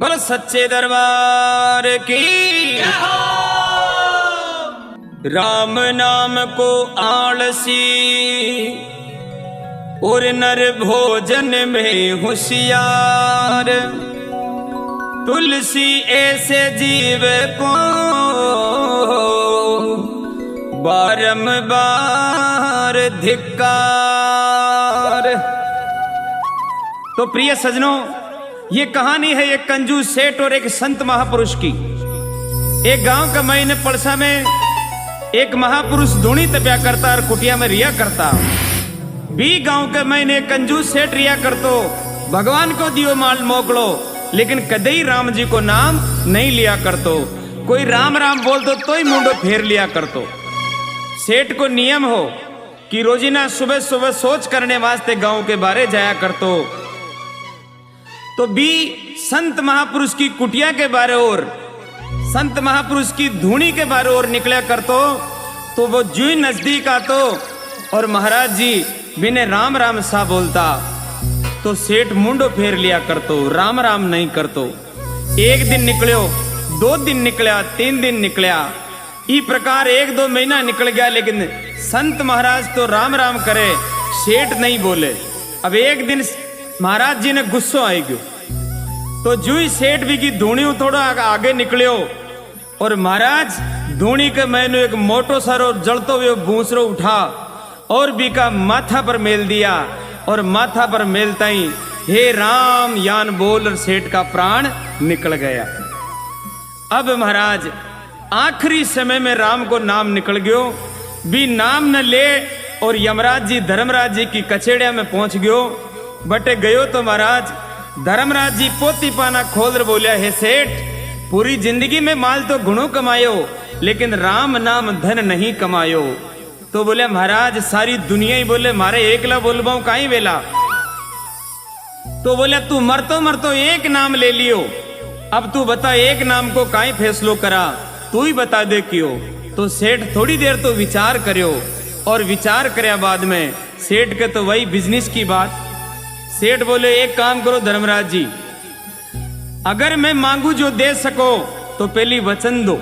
बोलो सच्चे दरबार की। राम नाम को आलसी और नर भोजन में होशियार, तुलसी ऐसे जीव को बारंबार धिक्कार। तो प्रिय सजनों, ये कहानी है एक कंजूस सेठ और एक संत महापुरुष की। एक गांव का महीने पड़सा में एक महापुरुष धूनी तप्या करता और कुटिया में रिया करता। भी गांव के महीने कंजूस सेठ रिया करतो, भगवान को दियो माल मोकलो, लेकिन कदई राम जी को नाम नहीं लिया करतो। कोई राम राम बोल दो तो ही मुंडो फेर लिया करतो। सेठ को नियम हो कि रोजीना सुबह सुबह सोच करने वास्ते गांव के बारे जाया करतो। तो भी संत महापुरुष की कुटिया के बारे और संत महापुरुष की धूनी के बारे और निकला करतो। तो वो जो ही नजदीक आतो और महाराज जी बिने राम राम सा बोलता तो सेठ मुंडो फेर लिया करतो, राम राम नहीं करतो। एक दिन निकलो, 2 दिन निकला, 3 दिन निकला, इस प्रकार 1-2 महीना निकल गया, लेकिन संत महाराज तो राम राम करे, सेठ नहीं बोले। अब एक दिन महाराज जी ने गुस्सो आई गयो, तो जो ही सेठ भी की धूनी थोड़ा आगे निकलियो और महाराज धूनी के मैंने एक मोटो सारो जलतो हुए भूसरो उठा और भी का माथा पर मेल दिया, और माथा पर मेलता ही हे राम यान बोल और सेठ का प्राण निकल गया। अब महाराज आखिरी समय में राम को नाम निकल गयो, भी नाम न ले और यमराज जी धर्मराज जी की कचेड़िया में पहुंच गयो। बटे गयो तो महाराज धर्मराज जी पोती पाना खोल कर बोलिया, हे सेठ, पूरी जिंदगी में माल तो गुणों कमायो, लेकिन राम नाम धन नहीं कमायो। तो बोले महाराज सारी दुनिया ही बोले मारे एकला बोलबाऊ काई वेला। तो बोले तू मरतो मरतो एक नाम ले लियो, अब तू बता एक नाम को काई फैसलो करा, तू ही बता दे क्यों। तो सेठ थोड़ी देर तो विचार करियो, और विचार करया बाद में सेठ के तो वही बिजनेस की बात। सेठ बोले एक काम करो धर्मराज जी, अगर मैं मांगू जो दे सको तो पहली वचन दो।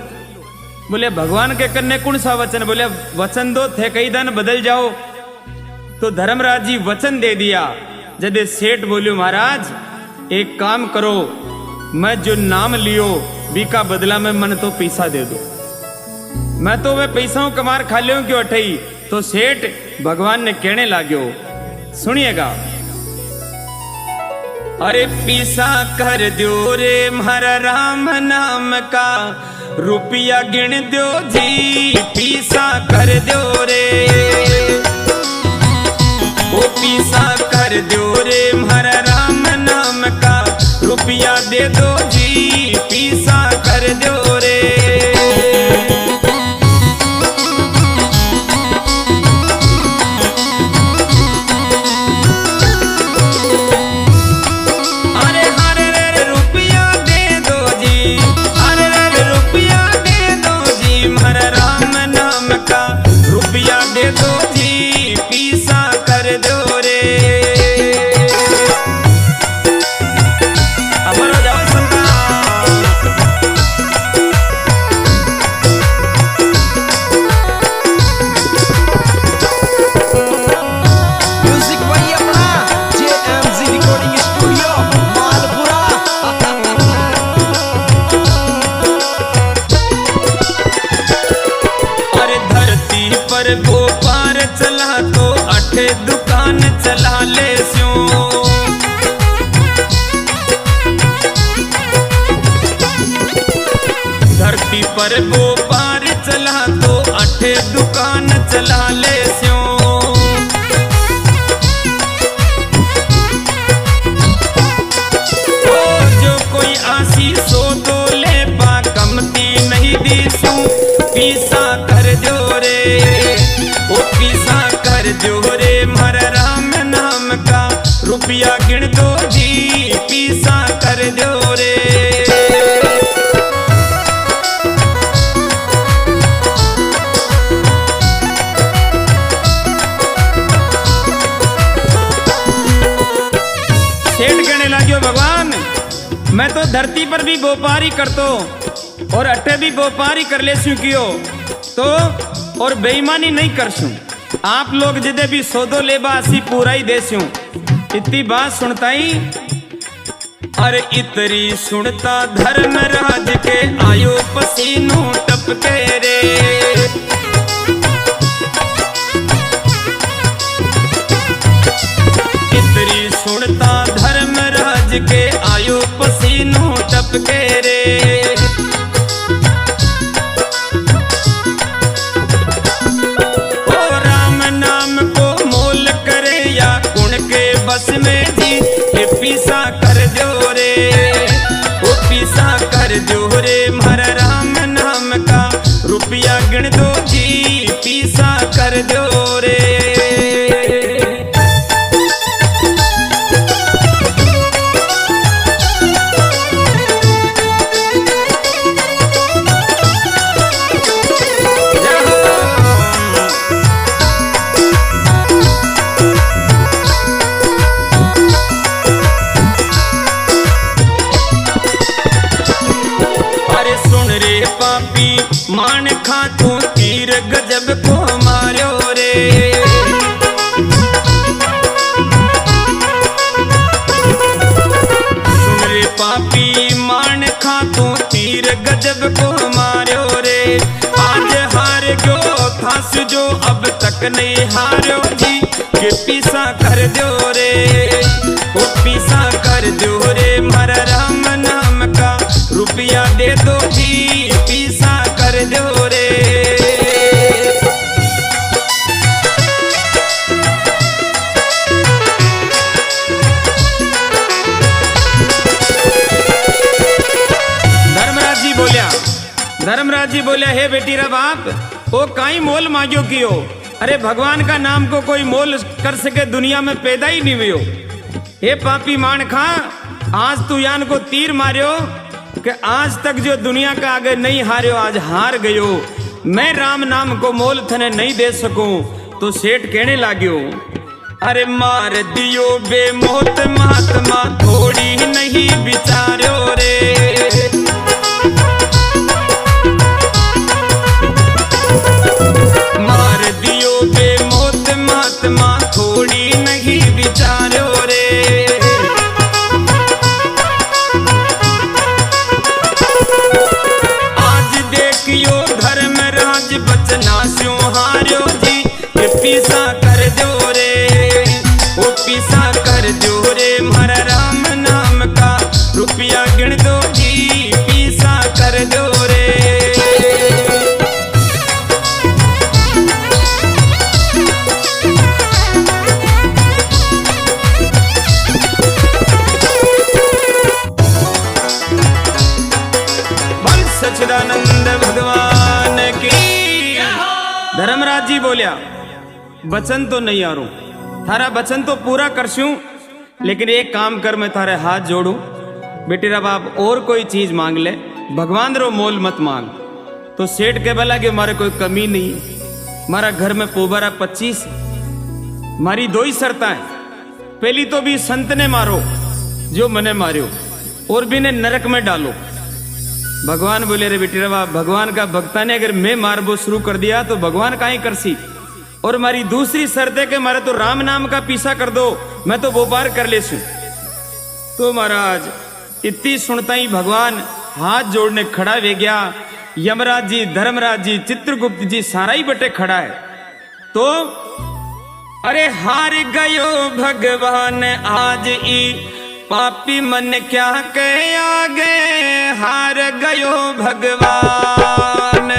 बोले भगवान के कन्ने कौन सा वचन? बोले वचन दो थे कई दिन बदल जाओ। तो धर्मराज जी वचन दे दिया। जदे सेठ बोलियो महाराज एक काम करो, मैं जो नाम लियो बीका बदला में मन तो पैसा दे दो, मैं तो वे पैसा कमार खा लियो क्यों अठई। तो सेठ भगवान ने कहने लाग्यो, सुनिएगा, अरे पीसा कर दो रे मारा राम नाम का, रुपया गिन दो जी, पीसा कर दो रे, ओ पीसा कर दो रे मारा राम नाम का, रुपया दे दो जी, पीसा कर दो रे। दुकान चला ले स्यों, धरती पर वो पार चला तो 8 दुकान चला ले स्यों। ओ जो कोई आसी सो तो ले पा, कमती नहीं दी सू, पीसा कर दो रे, ओ पीसा कर दो रे मारा राम नाम का, रुपया गिन दो जी, पीसा कर दो रे। सेठ कहने लगे भगवान मैं मैं तो धरती पर भी व्यापारी करतो और अट्ठे भी व्यापारी कर ले क्यों तो और बेईमानी नहीं करसूं। आप लोग जिदे भी सौदो लेबा असी पूरा ही देसूं। इतनी बात सुनता ही अरे इतरी सुनता धर्मराज के आयो पसीनों टपके रे। इतरी सुनता धर्मराज के आयो पसीनों टपके रे। ओ राम नाम को मोल करे या कुण के बस में जी ये पीसा कर दो रे। वो पीसा कर दो रे हर राम नाम का रुपया गिन दो जी पीसा कर दो रे। मान खा तू तीर गजब को मार्यो रे। सुन रे पापी मान खा तू तीर गजब को मार्यो रे। आज हार गयो फांस जो अब तक नहीं हार्यो जी के पीसा कर दो रे। वो पीसा कर दो रे हर राम नाम का रुपया दे दो जी पीसा कर दो रे। धर्मराज जी बोलिया हे बेटी रा बाप ओ काई मोल मांगो कियो। अरे भगवान का नाम को कोई मोल कर सके दुनिया में पैदा ही नहीं हुयो। हे पापी मान खा आज तू यान को तीर मारियो कि आज तक जो दुनिया का आगे नहीं हारियो आज हार गयो। मैं राम नाम को मोल थने नहीं दे सकूं। तो सेठ कहने लाग्यो अरे मार दियो बेमौत महात्मा थोड़ी नहीं विचार्यो रे। मार दियो बेमौत महात्मा थोड़ी नहीं विचार्यो रे। धर्मराज बचना स्यों हार्यो जी ये पीसा कर दो रे। वो पीसा कर दो रे हर राम नाम का रुपया गिन दो जी पीसा कर दो रे। बल सच्चिदानंद भगवान की। धर्मराज जी बोलिया वचन तो नहीं आरू थारा वचन तो पूरा करसूं लेकिन एक काम कर मैं थारे हाथ जोड़ू बेटी रा बाप और कोई चीज मांग ले भगवान रो मोल मत मांग। तो सेठ के बोला कि मारे कोई कमी नहीं है। मारा घर में पोबरा 25 मारी दो ही शर्ता है। पहली तो भी संत ने मारो जो मने मारियो और भी ने नरक में डालो। भगवान बोले रे बेटी रवा भगवान का भक्ता ने अगर मैं मारबो शुरू कर दिया तो भगवान काहे करसी। और हमारी दूसरी शर्त है कि मारे तो राम नाम का पीछा कर दो मैं तो व्यापार कर लेसू। तो महाराज इतनी सुनता ही भगवान हाथ जोड़ने खड़ा वे गया। यमराज जी धर्मराज जी चित्रगुप्त जी सारा ही बटे खड़ा है। तो अरे हार गयो भगवान आज ई पापी मन क्या कहे आगे हार गयो भगवान।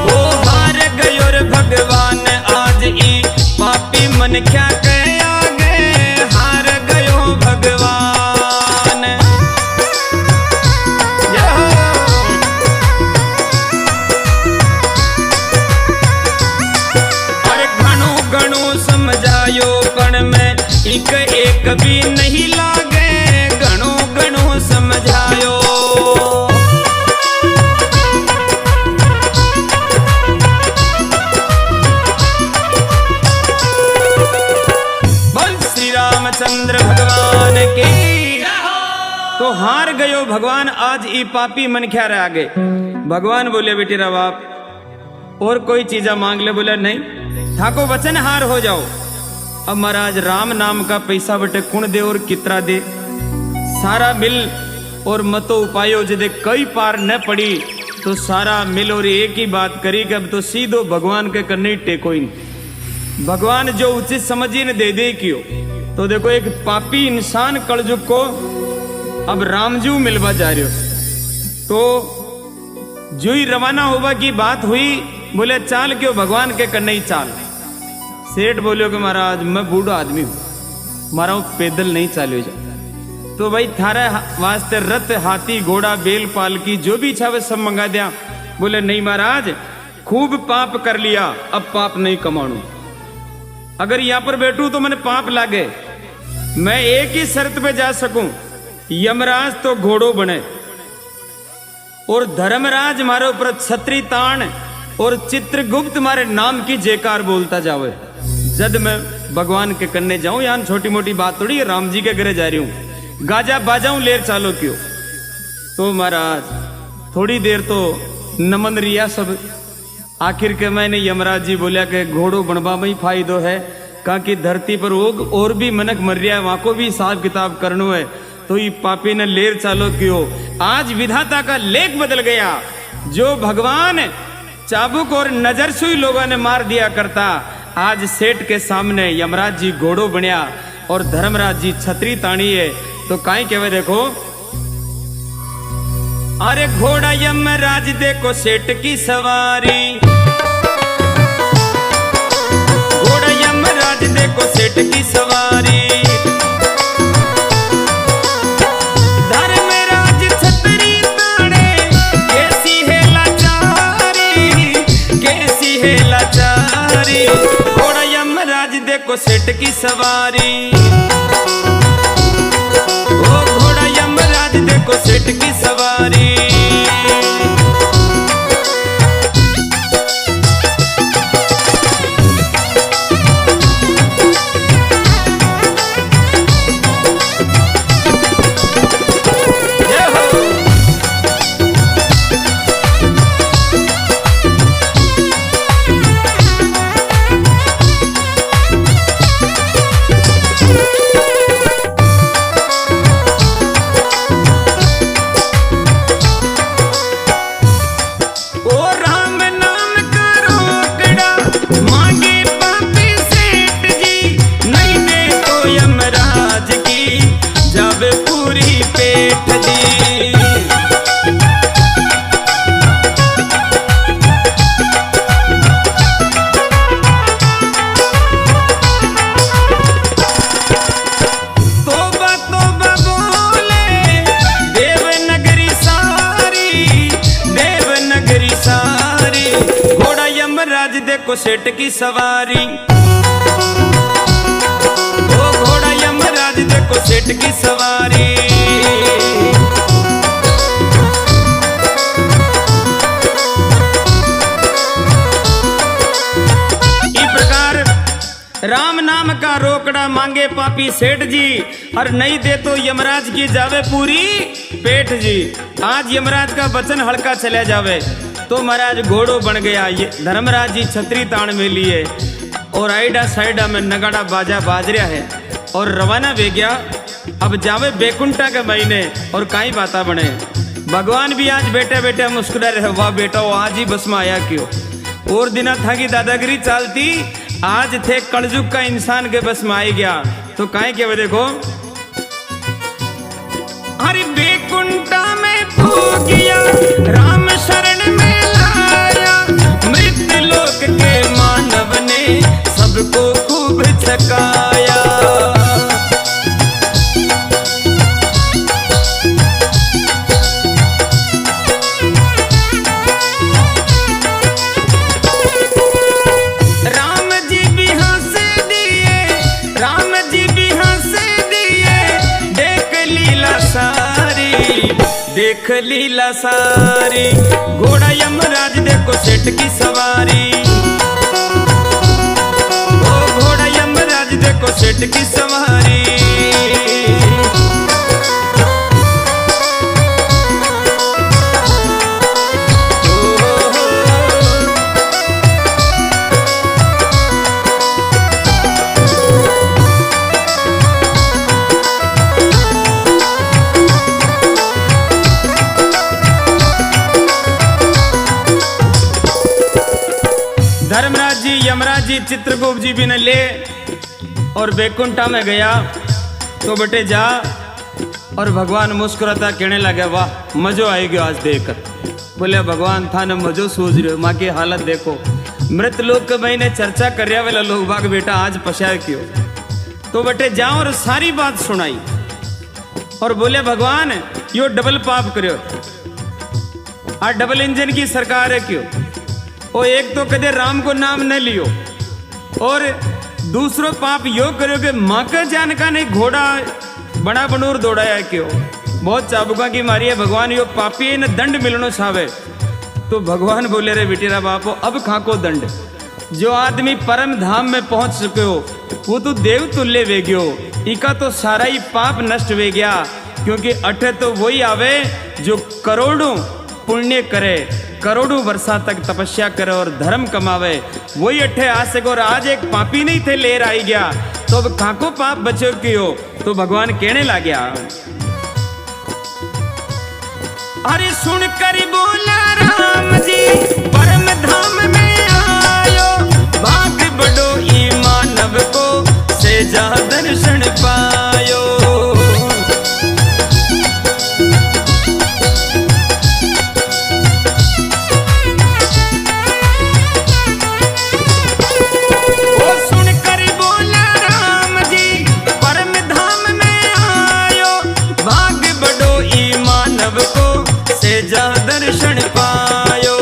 ओ हार गयो रे भगवान आज ई पापी मन क्या कहे आगे हार गयो भगवान। समझायो पण में एक भी नहीं लागे घणो घणो समझायो। रामचंद्र भगवान की। तो हार गयो भगवान आज ई पापी मन क्या रह आगे। भगवान बोले बेटी रा बाप और कोई चीजा मांग ले। बोले नहीं ठाको वचन हार हो जाओ। अब महाराज राम नाम का पैसा बटे कुण दे और कितना दे सारा मिल और मतो उपायो जदे कई पार न पड़ी तो सारा मिल और एक ही बात करी कि अब तो सीधो भगवान के करने टेको ही नहीं। भगवान जो उचित समझी ने दे क्यों। तो देखो एक पापी इंसान कलयुग को अब रामजू मिलवा जा रहे हो। तो जो ही रवाना होगा की बात हुई। बोले चाल क्यों भगवान के करने ही चाल। सेठ बोलियो कि महाराज मैं बूढ़ा आदमी हूं मारा पैदल नहीं चालियो जा। तो भाई थारा वास्ते रथ हाथी घोड़ा बेल पालकी जो भी इच्छा सब मंगा दिया। बोले नहीं महाराज खूब पाप कर लिया अब पाप नहीं कमाणू। अगर यहां पर बैठूं तो मैंने पाप लागे। मैं एक ही शर्त पे जा सकूं यमराज तो घोड़ो बने और धर्मराज मारे ऊपर छत्री ताण और चित्रगुप्त मारे नाम की जयकार बोलता जावे। जद मैं भगवान के करने जाऊं यान छोटी मोटी बात थोड़ी राम जी के घरे जा रही हूं गाजा बाजाऊं लेर चालो क्यों। तो महाराज थोड़ी देर तो नमन रिया सब। आखिर के मैंने यमराज जी बोलिया कि घोड़ो बनवा में ही फायदो है कहा कि धरती पर और भी मनक मर रहा है वहां को भी हिसाब किताब करनो है। तो ये पापी ने लेर चालो क्यों। आज विधाता का लेख बदल गया। जो भगवान चाबुक और नजर सुई लोगों ने मार दिया करता आज सेठ के सामने यमराज जी घोड़ो बनया और धर्मराज जी छतरी ताणी है। तो काई कहवे देखो अरे घोड़ा यमराज देखो सेठ की सवारी। घोड़ा यमराज देखो सेठ की सवारी। धर्मराज छतरी ताणे कैसी है लाचारी कैसी है लाचारी। घोड़ा यमराज देखो सेठ की सवारी। देखो सेठ की सवारी। देखो सेठ की सवारी। ओ घोड़ा यमराज देखो सेठ की सवारी। इस प्रकार राम नाम का रोकड़ा मांगे पापी सेठ जी और नहीं दे तो यमराज की जावे पूरी पेट जी। आज यमराज का वचन हल्का चला जावे तो महाराज घोड़ो बन गया। ये धर्मराज जी छतरी ताण में लिए और आइडा साइडा में नगाड़ा बाजा बाज रहा है और रवाना वे गया। अब जावे बैकुंठा के महीने और काई बाता बने। भगवान भी आज बैठे बैठे मुस्कुरा रहे वाह बेटा वो आज ही बस में आया क्यों। और दिना था कि दादागिरी चालती आज थे कलयुग का इंसान के बस में आ गया। तो काई के देखो अरे बैकुंठा में खो गया राम शरण में मृत्यु लोक के मानव ने सबको खूब थकाया। राम जी भी हंस दिए राम जी भी हंस दिए देख लीला सारी देख लीला सारी। घोड़ा यमराज देखो सेठ की सवारी। ओ घोड़ा यमराज देखो सेठ की सवारी। जी चित्रगुप्त जी भी ने ले और बैकुंठा में गया। तो बेटे जा। और भगवान मुस्कुराता कहने लगे वाह मजो आएगी आज देखकर। बोले भगवान था न मजो सूझ रहे हो, माँ की हालत देखो। मृत लोग के मैंने चर्चा कर रहा वाला लोग बाग बेटा आज पशाय क्यों। तो बेटे जाओ और सारी बात सुनाई और बोले भगवान यो डबल पाप करो। आ डबल इंजन की सरकार है क्यों। और एक तो कदे राम को नाम न लियो और दूसरो पाप यो करो कि माँ का जान का नहीं घोड़ा बड़ा बनूर दौड़ाया क्यों। बहुत चाबुका की मारी है भगवान यो पापी है न दंड मिलनो चाहे। तो भगवान बोले रे बेटेरा बापो अब खाको दंड। जो आदमी परम धाम में पहुंच चुके हो वो तो देव तुल्य वे गयो। इका तो सारा ही पाप नष्ट वे गया क्योंकि अठे तो वही आवे जो करोड़ों पुण्य करे, करोड़ों वर्षा तक तपस्या करे और धर्म कमावे। वही अठे आ सको और आज एक पापी नहीं थे लेर आई गया तो अब खाको पाप बचो क्यों। तो भगवान कहने लग गया अरे सुन कर बोला राम जी परम धाम में आयो। भाग बड़ो ई मानव को से जा दर्शन पायो। दर्शन पायो।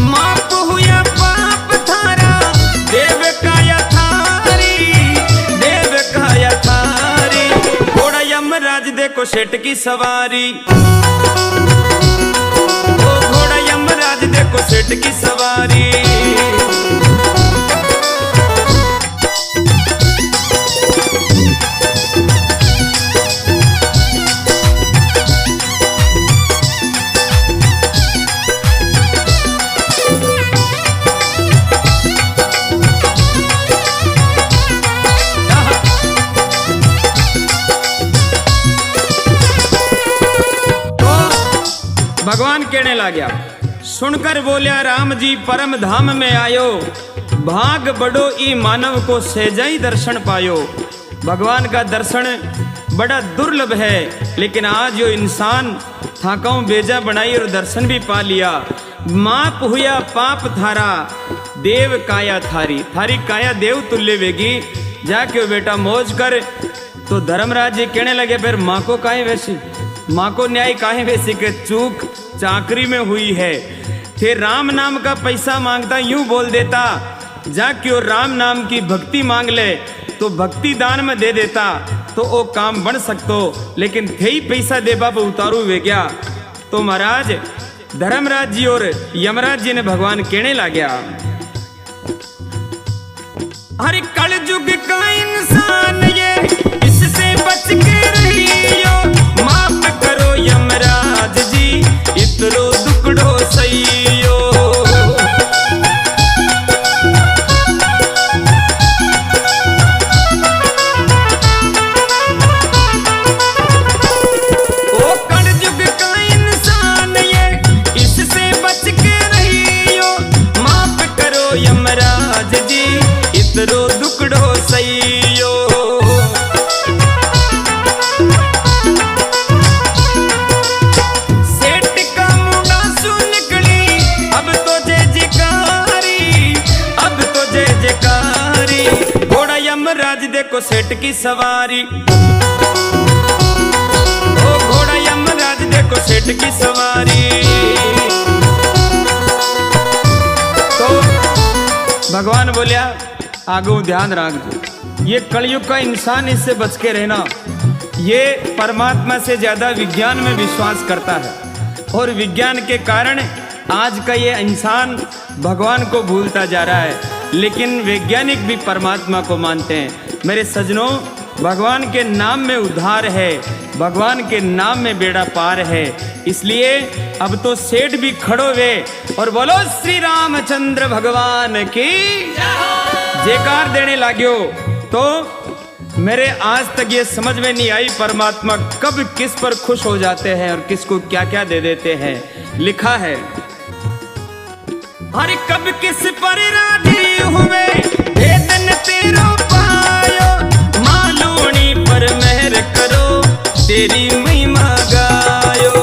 माप हुआ पाप थारा देव काया थारी, देव काया थारी। घोड़ा यमराज देखो सेठ की सवारी। ओ घोड़ा यमराज देखो सेठ की सवारी। भगवान कहने लगा सुनकर बोलिया राम जी परम धाम में आयो। भाग बड़ो ई मानव को सेजाई दर्शन पायो। भगवान का दर्शन बड़ा दुर्लभ है लेकिन आज जो इंसान थाकाओं बेजा बनाई और दर्शन भी पा लिया। माप हुआ पाप थारा देव काया थारी, थारी काया देव तुल्य वेगी। जाके बेटा मौज कर। तो धर्मराज जी कहने लगे फिर माँ को काहे वैसी, माँ को न्याय काहे वैसी के चूक चाकरी में हुई है। फिर राम नाम का पैसा मांगता यूं बोल देता जा क्यों राम नाम की भक्ति मांग ले तो भक्ति दान में दे देता तो वो काम बन सकतो। लेकिन थे ही पैसा दे बाबा उतारू वे गया। तो महाराज धर्मराज जी और यमराज जी ने भगवान कहने लगा हर कल युग का इंसान ये इससे बच के रहियो। माफ करो यमराज जी इतरो दुखड़ो सहियो। ओ कलयुग का इंसान ये इससे बच के रहियो। माफ करो यमराज जी इतरो दुखड़ो सहियो। यमराज देखो सेठ की सवारी। ओ घोड़ा यमराज देखो सेठ की सवारी। तो भगवान बोलिया आगू ध्यान रख दो ये कलयुग का इंसान इससे बच के रहना। ये परमात्मा से ज्यादा विज्ञान में विश्वास करता है और विज्ञान के कारण आज का ये इंसान भगवान को भूलता जा रहा है। लेकिन वैज्ञानिक भी परमात्मा को मानते हैं। मेरे सजनों भगवान के नाम में उद्धार है, भगवान के नाम में बेड़ा पार है। इसलिए अब तो सेठ भी खड़ो वे और बोलो श्री रामचंद्र भगवान की जयकार देने लाग्यो। तो मेरे आज तक ये समझ में नहीं आई परमात्मा कब किस पर खुश हो जाते हैं और किसको क्या क्या दे देते हैं। लिखा है हर कब किस पर राजी हुए वेदन तेरो पायो, मालूनी पर मेहर करो तेरी महिमा गायो।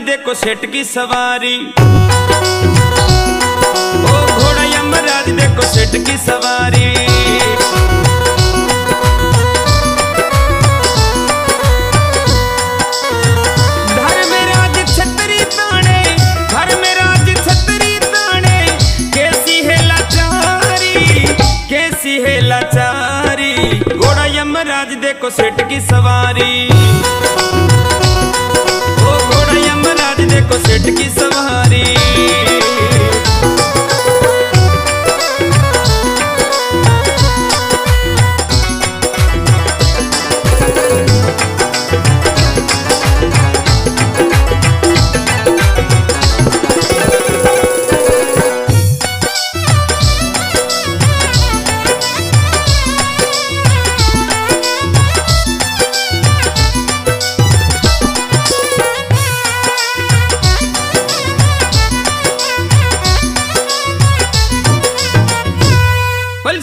देखो सेठ की सवारी, ओ घोड़ा यमराज देखो सेठ की सवारी। धर्मराज छतरी ताने, धर्मराज छतरी ताने, कैसी है लाचारी, कैसी है लाचारी। घोड़ा यमराज देखो सेठ की सवारी, देखो सेठ की सवारी।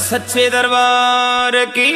सच्चे दरबार की